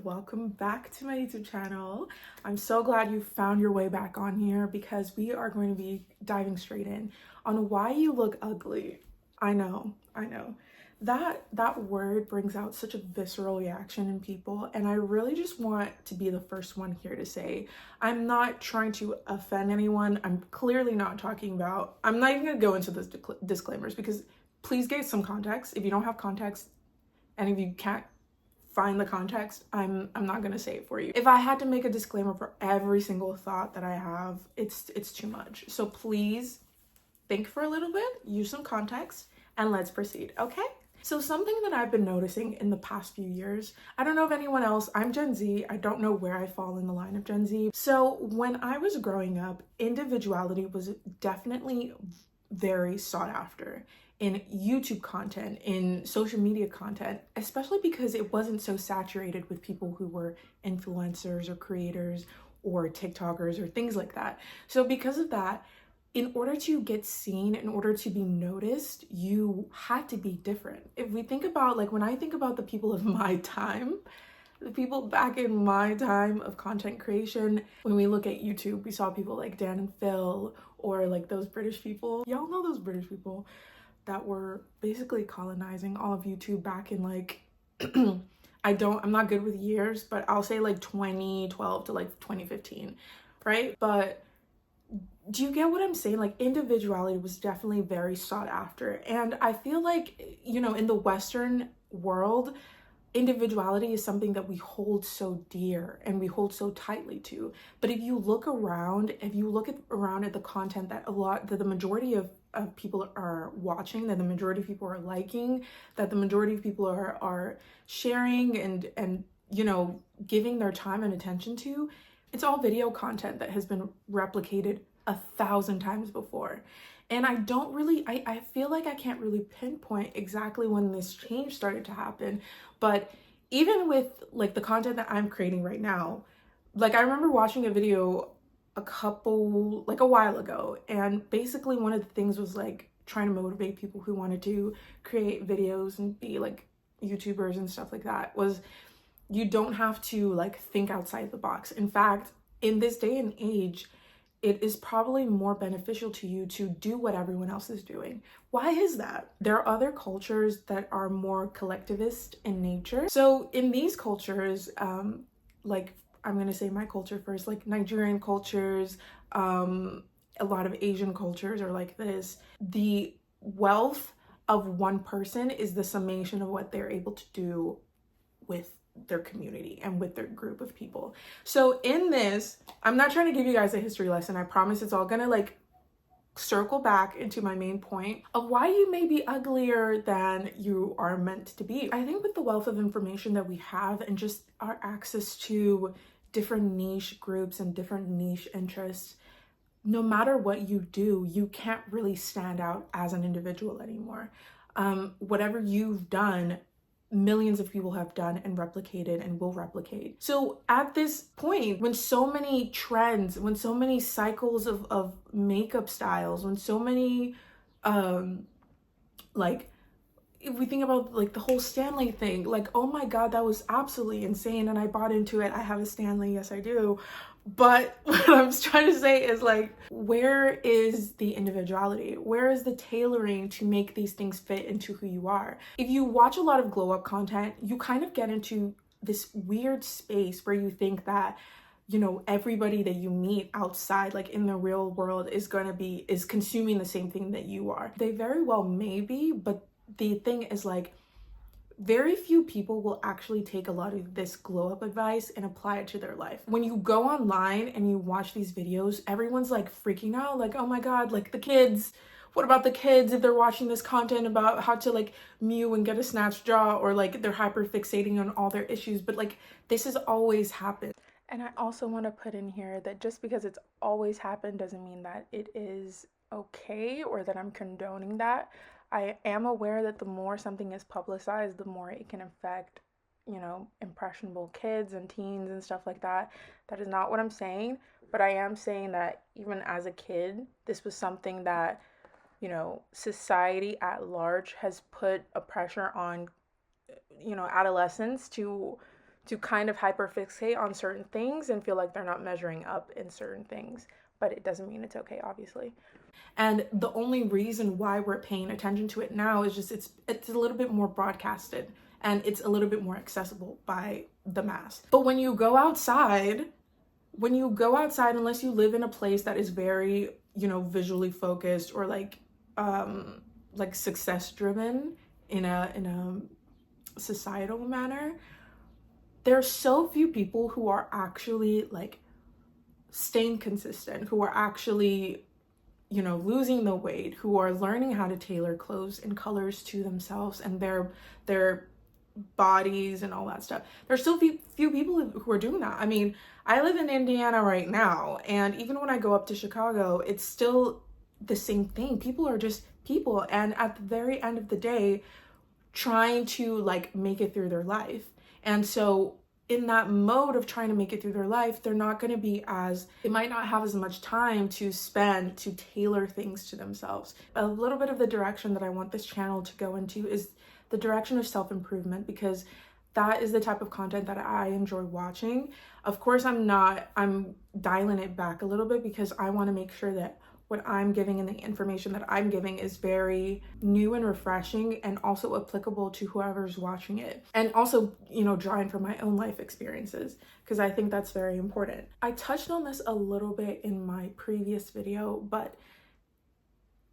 welcome back to my YouTube channel. I'm so glad you found your way back on here because we are going to be diving straight in on why you look ugly. I know. That word brings out such a visceral reaction in people, and I really just want to be the first one here to say I'm not trying to offend anyone. I'm clearly not talking about, I'm not even going to go into those disclaimers because please get some context. If you don't have context and if you can't find the context, I'm not gonna say it for you. If I had to make a disclaimer for every single thought that I have, it's too much. So please think for a little bit, use some context, and let's proceed, okay? So something that I've been noticing in the past few years, I don't know if anyone else, I'm Gen Z, I don't know where I fall in the line of Gen Z. So when I was growing up, individuality was definitely very sought after in YouTube content, in social media content, especially because it wasn't so saturated with people who were influencers or creators or TikTokers or things like that. So because of that, in order to get seen, in order to be noticed, you had to be different. If we think about, like, when I think about the people of my time, the people back in my time of content creation, when we look at YouTube, we saw people like Dan and Phil, or like those British people. Y'all know those British people that were basically colonizing all of YouTube back in like, I'm not good with years, but I'll say like 2012 to like 2015, right? But do you get what I'm saying? Like, individuality was definitely very sought after. And I feel like, you know, in the Western world, individuality is something that we hold so dear and we hold so tightly to. But if you look around, around at the content that the majority of people are watching, that the majority of people are liking, that the majority of people are sharing and you know, giving their time and attention to, it's all video content that has been replicated 1,000 times before. And I feel like I can't really pinpoint exactly when this change started to happen. But even with like the content that I'm creating right now, like I remember watching a video a while ago, and basically one of the things was like trying to motivate people who wanted to create videos and be like YouTubers and stuff like that, was you don't have to like think outside the box. In fact, in this day and age, it is probably more beneficial to you to do what everyone else is doing. Why is that? There are other cultures that are more collectivist in nature. So in these cultures, like I'm gonna say my culture first, like Nigerian cultures, a lot of Asian cultures are like this. The wealth of one person is the summation of what they're able to do with their community and with their group of people. So in this, I'm not trying to give you guys a history lesson. I promise it's all gonna like circle back into my main point of why you may be uglier than you are meant to be. I think with the wealth of information that we have and just our access to different niche groups and different niche interests, no matter what you do, you can't really stand out as an individual anymore. Whatever you've done, millions of people have done and replicated and will replicate. So at this point, when so many trends, when so many cycles of makeup styles, when so many like, if we think about like the whole Stanley thing, like, oh my God, that was absolutely insane. And I bought into it. I have a Stanley, yes I do. But what I'm trying to say is like, where is the individuality? Where is the tailoring to make these things fit into who you are? If you watch a lot of glow up content, you kind of get into this weird space where you think that, you know, everybody that you meet outside, like in the real world, is consuming the same thing that you are. They very well may be, but the thing is like, very few people will actually take a lot of this glow up advice and apply it to their life. When you go online and you watch these videos, everyone's like freaking out, like, oh my God, like the kids, what about the kids if they're watching this content about how to like mew and get a snatched jaw, or like they're hyper fixating on all their issues. But like, this has always happened. And I also want to put in here that just because it's always happened doesn't mean that it is okay or that I'm condoning that. I am aware that the more something is publicized, the more it can affect, you know, impressionable kids and teens and stuff like that. That is not what I'm saying, but I am saying that even as a kid, this was something that, you know, society at large has put a pressure on, you know, adolescents to to kind of hyperfixate on certain things and feel like they're not measuring up in certain things. But it doesn't mean it's okay, obviously. And the only reason why we're paying attention to it now is just it's a little bit more broadcasted and it's a little bit more accessible by the mass. But when you go outside, unless you live in a place that is very, visually focused or like success driven in a societal manner, there are so few people who are actually like staying consistent, who are actually, losing the weight, who are learning how to tailor clothes and colors to themselves and their bodies and all that stuff. There's still few people who are doing that. I mean, I live in Indiana right now, and even when I go up to Chicago, it's still the same thing. People are just people, and at the very end of the day, trying to like make it through their life. And so in that mode of trying to make it through their life, they might not have as much time to spend to tailor things to themselves. A little bit of the direction that I want this channel to go into is the direction of self-improvement, because that is the type of content that I enjoy watching. Of course, I'm dialing it back a little bit because I want to make sure that what I'm giving and the information that I'm giving is very new and refreshing and also applicable to whoever's watching it. And also, drawing from my own life experiences, because I think that's very important. I touched on this a little bit in my previous video, but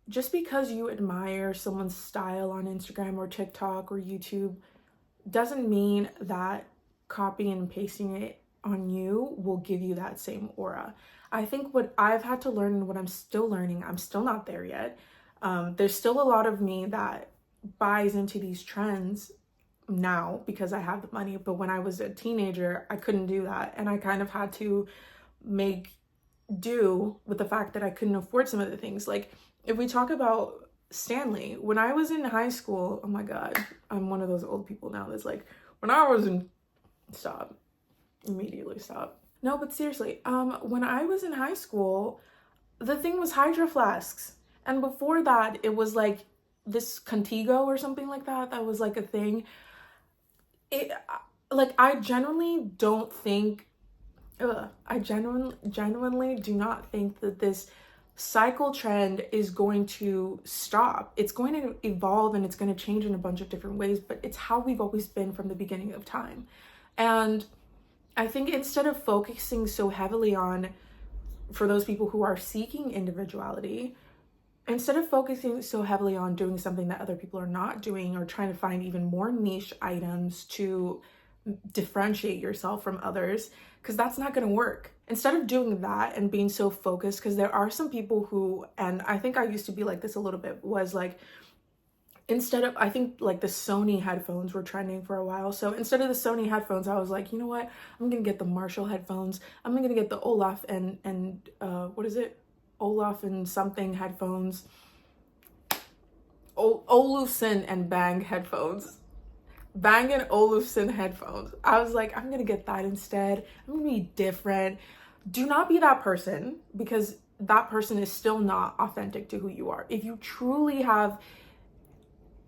just because you admire someone's style on Instagram or TikTok or YouTube doesn't mean that copying and pasting it on you will give you that same aura. I think what I've had to learn and what I'm still learning, I'm still not there yet. There's still a lot of me that buys into these trends now because I have the money. But when I was a teenager, I couldn't do that. And I kind of had to make do with the fact that I couldn't afford some of the things. Like if we talk about Stanley, when I was in high school, oh my God, I'm one of those old people now that's like, when I was in, stop, immediately stop. No, but seriously, when I was in high school, the thing was Hydro Flasks. And before that, it was like this Contigo or something like that. That was like a thing. I genuinely don't think, I genuinely do not think that this cycle trend is going to stop. It's going to evolve and it's going to change in a bunch of different ways, but it's how we've always been from the beginning of time. And I think instead of focusing so heavily on, for those people who are seeking individuality, instead of focusing so heavily on doing something that other people are not doing or trying to find even more niche items to differentiate yourself from others, because that's not going to work. Instead of doing that and being so focused, because there are some people who, and I think I used to be like this a little bit, was like, I think like the Sony headphones were trending for a while. So instead of the Sony headphones, I was like, you know what? I'm going to get the Marshall headphones. I'm going to get the Olaf and what is it? Olaf and something headphones. Olufsen and Bang headphones. Bang and Olufsen headphones. I was like, I'm going to get that instead. I'm going to be different. Do not be that person, because that person is still not authentic to who you are. If you truly have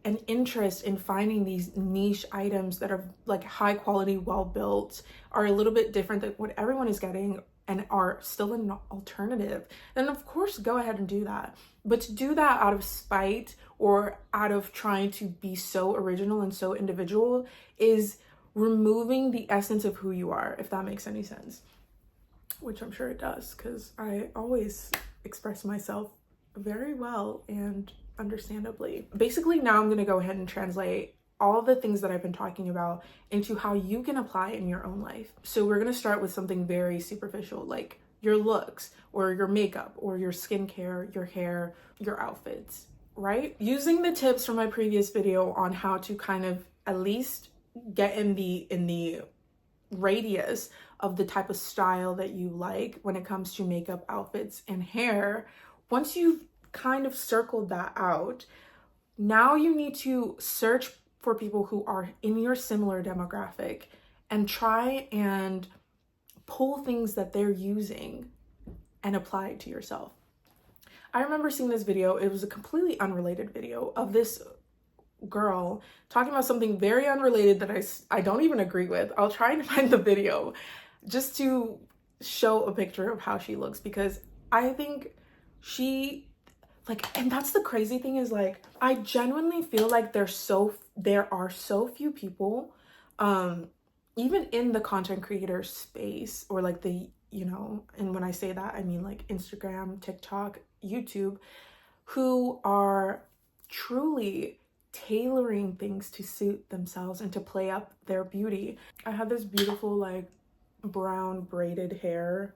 an interest in finding these niche items that are like high quality, well built, are a little bit different than what everyone is getting and are still an alternative, then of course go ahead and do that. But to do that out of spite or out of trying to be so original and so individual is removing the essence of who you are, if that makes any sense, which I'm sure it does, because I always express myself very well and understandably. Basically, now I'm going to go ahead and translate all of the things that I've been talking about into how you can apply in your own life. So we're going to start with something very superficial, like your looks or your makeup or your skincare, your hair, your outfits, right? Using the tips from my previous video on how to kind of at least get in the radius of the type of style that you like when it comes to makeup, outfits, and hair. Once you've kind of circled that out, now you need to search for people who are in your similar demographic and try and pull things that they're using and apply it to yourself. I remember seeing this video. It was a completely unrelated video of this girl talking about something very unrelated that I don't even agree with. I'll try and find the video just to show a picture of how she looks, because I think she, like, and that's the crazy thing is, like, I genuinely feel like there are so few people, even in the content creator space, or like the, you know, and when I say that, I mean like Instagram, TikTok, YouTube, who are truly tailoring things to suit themselves and to play up their beauty. I had this beautiful like brown braided hair,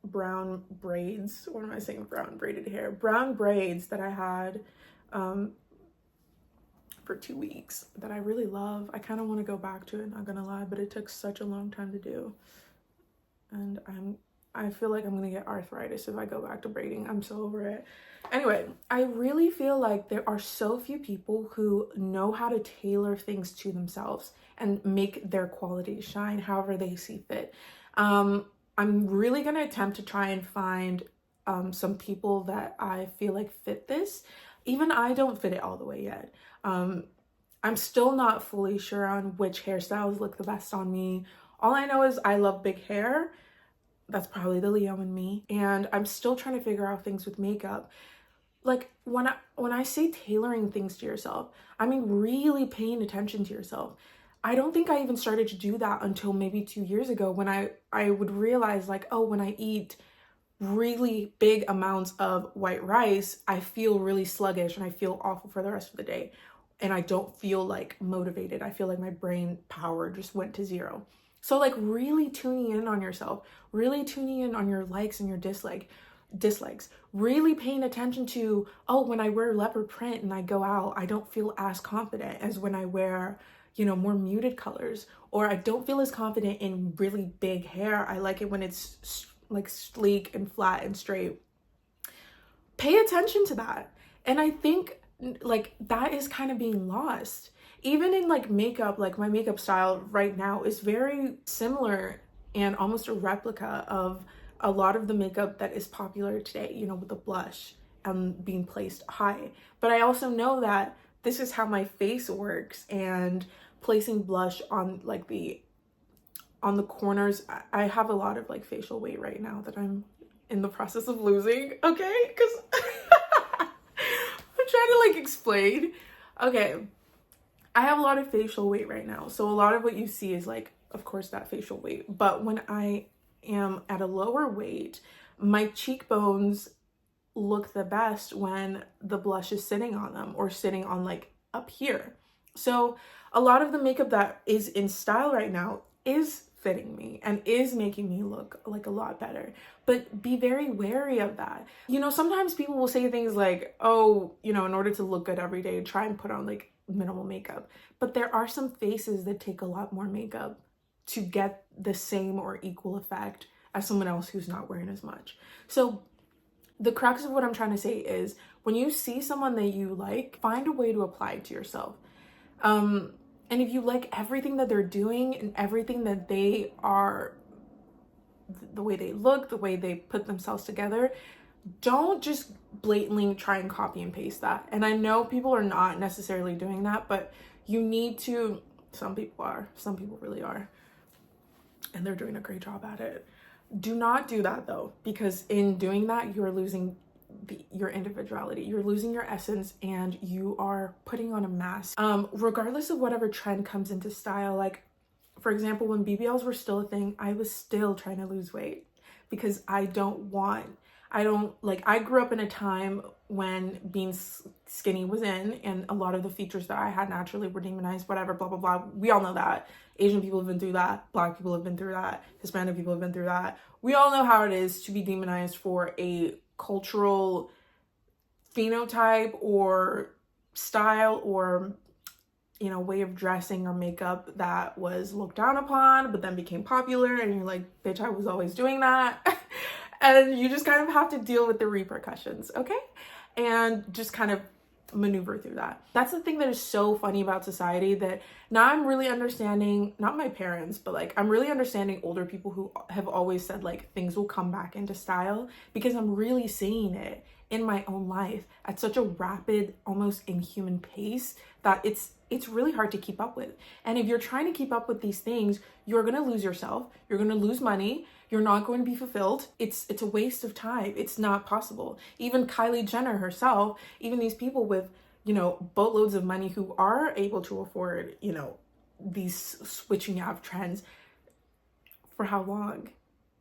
brown braids, what am I saying, brown braided hair, brown braids that I had for 2 weeks that I really love. I kind of want to go back to it, not gonna lie, but it took such a long time to do, and I feel like I'm gonna get arthritis if I go back to braiding. I'm so over it. Anyway, I really feel like there are so few people who know how to tailor things to themselves and make their quality shine however they see fit. I'm really gonna attempt to try and find some people that I feel like fit this. Even I don't fit it all the way yet. I'm still not fully sure on which hairstyles look the best on me. All I know is I love big hair. That's probably the Leo in me. And I'm still trying to figure out things with makeup. Like when I say tailoring things to yourself, I mean really paying attention to yourself. I don't think I even started to do that until maybe 2 years ago, when I would realize like, oh, when I eat really big amounts of white rice, I feel really sluggish and I feel awful for the rest of the day. And I don't feel like motivated. I feel like my brain power just went to zero. So like really tuning in on yourself, really tuning in on your likes and your dislikes, really paying attention to, oh, when I wear leopard print and I go out, I don't feel as confident as when I wear, you know, more muted colors, or I don't feel as confident in really big hair. I like it when it's like sleek and flat and straight. Pay attention to that. And I think like that is kind of being lost. Even in like makeup, like my makeup style right now is very similar and almost a replica of a lot of the makeup that is popular today, you know, with the blush being placed high. But I also know that this is how my face works, and placing blush on like on the corners. I have a lot of like facial weight right now that I'm in the process of losing, okay? Because I'm trying to like explain. Okay, I have a lot of facial weight right now. So a lot of what you see is like, of course, that facial weight. But when I am at a lower weight, my cheekbones look the best when the blush is sitting on them, or sitting on like up here. So a lot of the makeup that is in style right now is fitting me and is making me look like a lot better. But be very wary of that. You know, sometimes people will say things like, oh, you know, in order to look good every day, try and put on like minimal makeup. But there are some faces that take a lot more makeup to get the same or equal effect as someone else who's not wearing as much. So the crux of what I'm trying to say is, when you see someone that you like, find a way to apply it to yourself. And if you like everything that they're doing and everything that they are, the way they look, the way they put themselves together, don't just blatantly try and copy and paste that. And I know people are not necessarily doing that, but you need to. Some people are, some people really are, and they're doing a great job at it. Do not do that though, because in doing that, you're losing your individuality, you're losing your essence, and you are putting on a mask. Regardless of whatever trend comes into style, like for example, when BBLs were still a thing, I was still trying to lose weight because I grew up in a time when being skinny was in, and a lot of the features that I had naturally were demonized, whatever, blah, blah, blah. We all know that. Asian people have been through that. Black people have been through that. Hispanic people have been through that. We all know how it is to be demonized for a cultural phenotype or style or, you know, way of dressing or makeup that was looked down upon, but then became popular. And you're like, bitch, I was always doing that. And you just kind of have to deal with the repercussions, okay? And just kind of maneuver through that. That's the thing that is so funny about society, that now I'm really understanding, not my parents, but like I'm really understanding older people who have always said like things will come back into style, because I'm really seeing it. in my own life at such a rapid, almost inhuman pace that it's really hard to keep up with. And if you're trying to keep up with these things, you're going to lose yourself, you're going to lose money, you're not going to be fulfilled. It's a waste of time. It's not possible. Even Kylie Jenner herself, even these people with, boatloads of money who are able to afford, these switching out trends, for how long?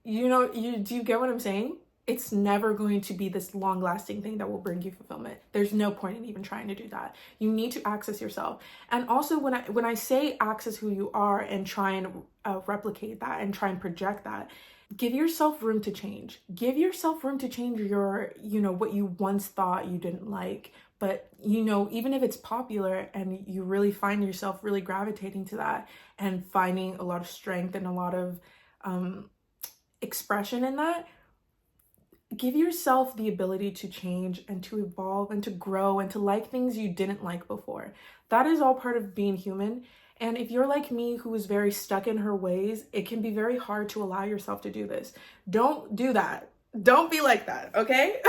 Do you get what I'm saying? It's never going to be this long-lasting thing that will bring you fulfillment. There's no point in even trying to do that. You need to access yourself. And also when I say access who you are and try and replicate that and try and project that, give yourself room to change. Give yourself room to change your, what you once thought you didn't like. But, even if it's popular and you really find yourself really gravitating to that and finding a lot of strength and a lot of expression in that, give yourself the ability to change and to evolve and to grow and to like things you didn't like before. That is all part of being human. And if you're like me, who is very stuck in her ways, it can be very hard to allow yourself to do this. Don't do that. Don't be like that, okay?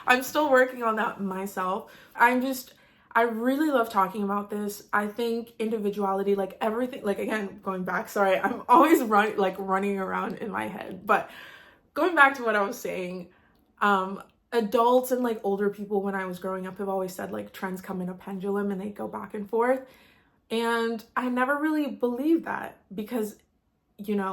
I'm still working on that myself. I really love talking about this. I think individuality, like everything, like again, going back, sorry, I'm always running around in my head, but going back to what I was saying, adults and like older people when I was growing up have always said like trends come in a pendulum and they go back and forth. And I never really believed that because,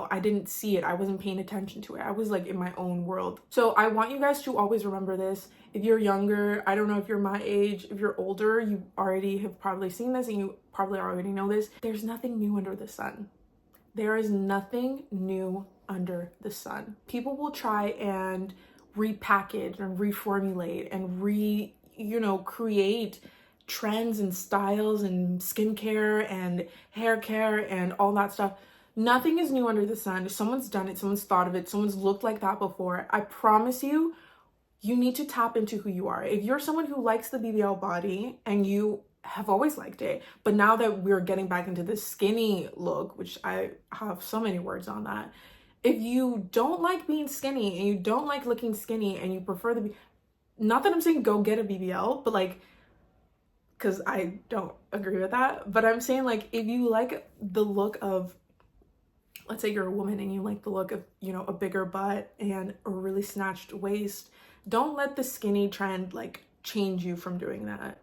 I didn't see it. I wasn't paying attention to it. I was like in my own world. So I want you guys to always remember this. If you're younger, I don't know if you're my age, if you're older, you already have probably seen this and you probably already know this. There's nothing new under the sun. There is nothing new under the sun. People will try and repackage and reformulate and create trends and styles and skincare and hair care and all that stuff. Nothing is new under the sun. Someone's done it, someone's thought of it, someone's looked like that before. I promise you, you need to tap into who you are. If you're someone who likes the BBL body and you have always liked it, but now that we're getting back into this skinny look, which I have so many words on that, if you don't like being skinny and you don't like looking skinny and you prefer not that I'm saying go get a BBL, but like, because I don't agree with that, but I'm saying like, if you like the look of, let's say you're a woman and you like the look of, a bigger butt and a really snatched waist, don't let the skinny trend like change you from doing that.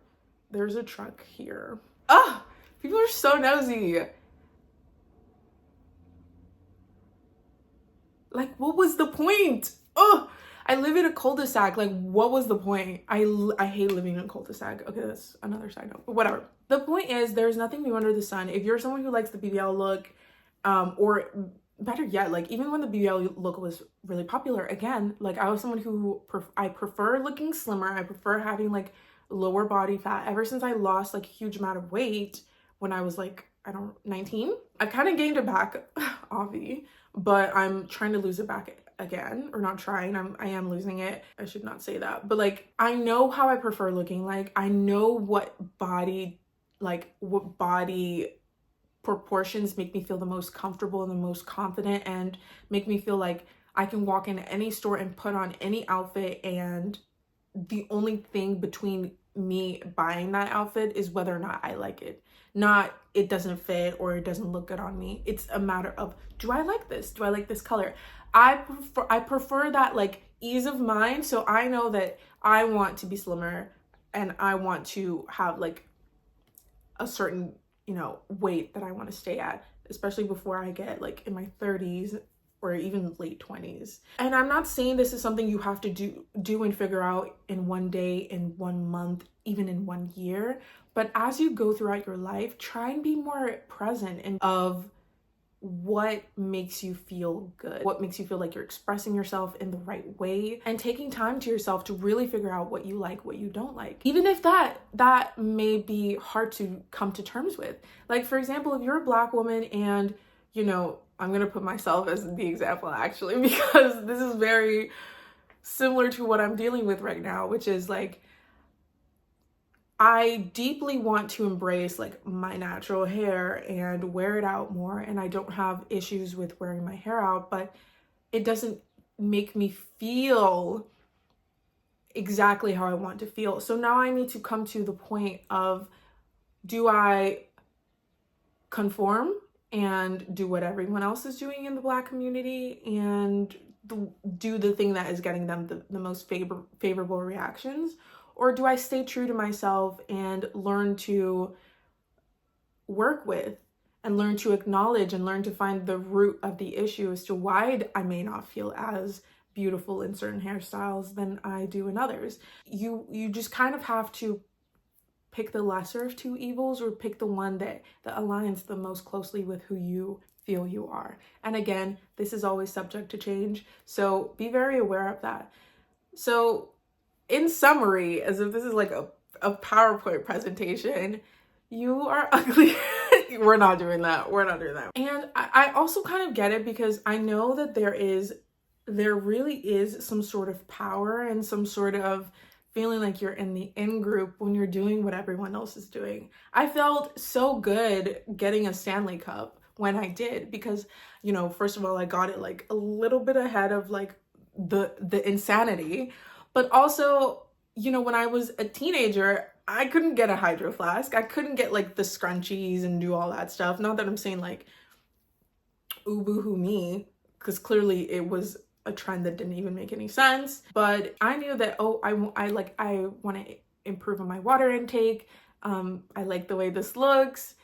There's a truck here. People are so nosy. Like, what was the point? I live in a cul-de-sac. Like, what was the point? I hate living in a cul-de-sac. Okay, that's another side note, but whatever. The point is, there's nothing new under the sun. If you're someone who likes the BBL look, or better yet, like even when the BBL look was really popular, again, like I was someone who I prefer looking slimmer. I prefer having like lower body fat. Ever since I lost like a huge amount of weight when I was like, 19, I kind of gained it back, obvi, but I'm trying to lose it back again, or not trying, I am losing it. I should not say that, but like I know how I prefer looking. Like I know what body proportions make me feel the most comfortable and the most confident and make me feel like I can walk into any store and put on any outfit, and the only thing between me buying that outfit is whether or not I like it. Not it doesn't fit or it doesn't look good on me. It's a matter of, do I like this? Do I like this color? I prefer that like ease of mind. So I know that I want to be slimmer and I want to have like a certain, weight that I want to stay at, especially before I get like in my 30s or even late 20s. And I'm not saying this is something you have to do and figure out in one day, in 1 month, even in 1 year. But as you go throughout your life, try and be more present and of what makes you feel good, what makes you feel like you're expressing yourself in the right way, and taking time to yourself to really figure out what you like, what you don't like, even if that may be hard to come to terms with. Like for example, if you're a Black woman and I'm gonna put myself as the example actually, because this is very similar to what I'm dealing with right now, which is like I deeply want to embrace like my natural hair and wear it out more, and I don't have issues with wearing my hair out, but it doesn't make me feel exactly how I want to feel. So now I need to come to the point of, do I conform and do what everyone else is doing in the Black community and do the thing that is getting them the most favorable reactions? Or do I stay true to myself and learn to work with and learn to acknowledge and learn to find the root of the issue as to why I may not feel as beautiful in certain hairstyles than I do in others? You just kind of have to pick the lesser of two evils, or pick the one that aligns the most closely with who you feel you are. And again, this is always subject to change, so be very aware of that. So in summary, as if this is like a PowerPoint presentation, you are ugly. We're not doing that. We're not doing that. And I also kind of get it, because I know that there really is some sort of power and some sort of feeling like you're in the in group when you're doing what everyone else is doing. I felt so good getting a Stanley Cup when I did, because, you know, first of all, I got it like a little bit ahead of like the insanity, but also, you know, when I was a teenager, I couldn't get a hydro flask. I couldn't get like the scrunchies and do all that stuff. Not that I'm saying like, ooh, boo-hoo me, because clearly it was a trend that didn't even make any sense. But I knew that, oh, I want to improve on my water intake. I like the way this looks,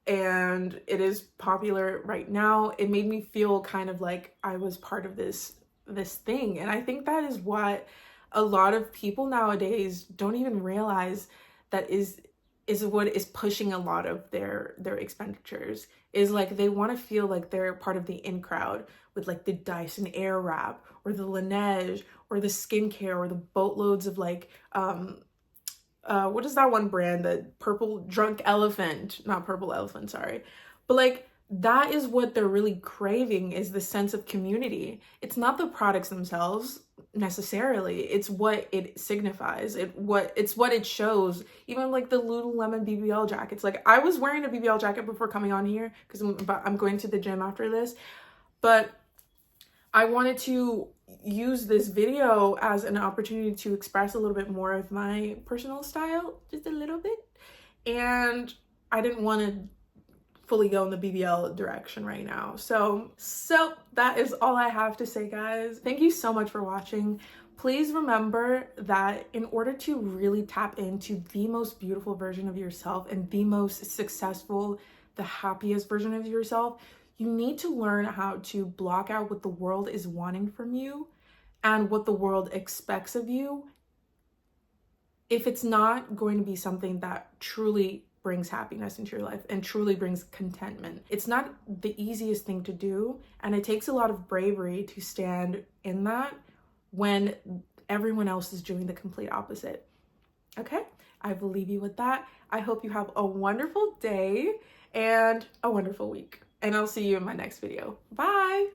and it is popular right now. It made me feel kind of like I was part of this thing. And I think that is what a lot of people nowadays don't even realize, that is what is pushing a lot of their expenditures, is like they want to feel like they're part of the in crowd with like the Dyson Airwrap or the Laneige or the skincare or the boatloads of like what is that one brand, the purple drunk elephant, not purple elephant, sorry, but like that is what they're really craving, is the sense of community. It's not the products themselves necessarily, it's what it signifies, it's what it shows. Even like the Lululemon BBL jackets, like I was wearing a BBL jacket before coming on here because I'm going to the gym after this, but I wanted to use this video as an opportunity to express a little bit more of my personal style, just a little bit, and I didn't want to fully go in the BBL direction right now. So that is all I have to say, guys. Thank you so much for watching. Please remember that in order to really tap into the most beautiful version of yourself and the most successful, the happiest version of yourself, you need to learn how to block out what the world is wanting from you and what the world expects of you, if it's not going to be something that truly brings happiness into your life and truly brings contentment. It's not the easiest thing to do, and it takes a lot of bravery to stand in that when everyone else is doing the complete opposite. Okay, I will leave you with that. I hope you have a wonderful day and a wonderful week, and I'll see you in my next video. Bye.